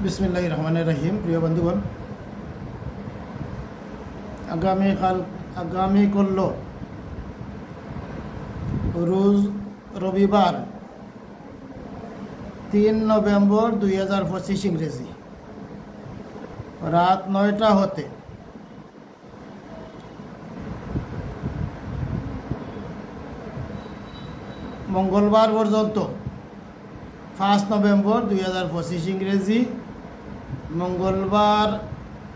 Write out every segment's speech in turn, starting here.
বিসমিল্লাহির রহমানির রহিম। প্রিয় বন্ধুগণ, আগামীকাল রোজ রবিবার 3 নভেম্বর 2025 ইংরেজি রাত 9টা হতে মঙ্গলবার পর্যন্ত 5 নভেম্বর 2025 ইংরেজি মঙ্গলবার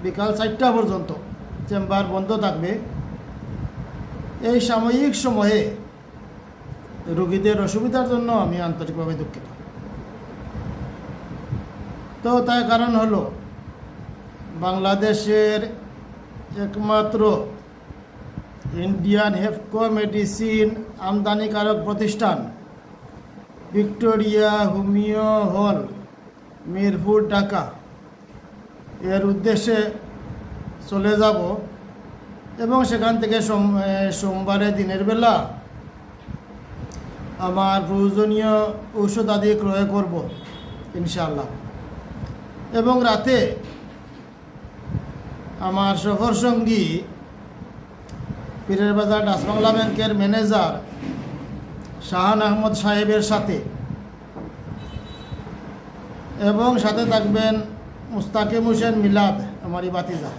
বিকাল 4টা পর্যন্ত চেম্বার বন্ধ থাকবে। এই সাময়িক সময়ে রোগীদের অসুবিধার জন্য আমি আন্তরিকভাবে দুঃখিত। তো তার কারণ হলো বাংলাদেশের একমাত্র ইন্ডিয়ান হেফকো মেডিসিন আমদানিকারক প্রতিষ্ঠান ভিক্টোরিয়া হোমিও হল, মিরপুর, ঢাকা এর উদ্দেশ্যে চলে যাব এবং সেখান থেকে সোমবারে দিনের বেলা আমার প্রয়োজনীয় ঔষধ আদি ক্রয় করব ইনশাআল্লাহ। এবং রাতে আমার সফর সঙ্গী পীরের বাজার ডাচ বাংলা ব্যাংকের ম্যানেজার শাহান আহমদ সাহেবের সাথে এবং সাথে থাকবেন মুস্তাকিম হোসেন মিলাদ, আমারই বাতিজা।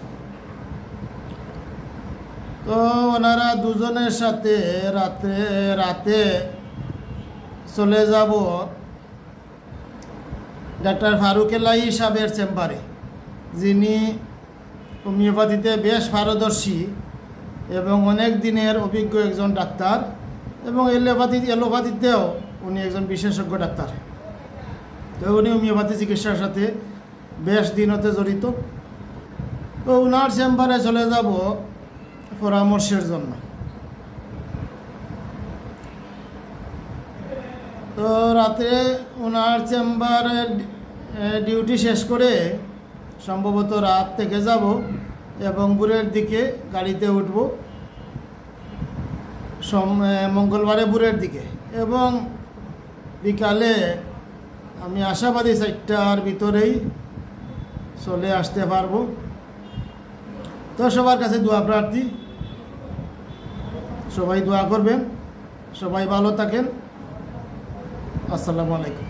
তো ওনারা দুজনের সাথে রাতে চলে যাব ডাক্তার ফারুক এলাহি সাহেবের চেম্বারে, যিনি হোমিওপ্যাথিতে বেশ পারদর্শী এবং অনেক দিনের অভিজ্ঞ একজন ডাক্তার, এবং এলোপ্যাথিতেও উনি একজন বিশেষজ্ঞ ডাক্তার। তো উনি হোমিওপ্যাথি চিকিৎসার সাথে বেশ দিন হতে জড়িত। তো ওনার চেম্বারে চলে যাব পরামর্শের জন্য। তো রাতে ওনার চেম্বারের ডিউটি শেষ করে সম্ভবত রাত থেকে যাব এবং ভোরের দিকে গাড়িতে উঠব মঙ্গলবারে ভোরের দিকে, এবং বিকালে আমি আশাবাদী 4টার ভিতরেই চলে আসতে পারবো। তো সবার কাছে দোয়া প্রার্থী, সবাই দোয়া করবেন, সবাই ভালো থাকেন। আসসালামু আলাইকুম।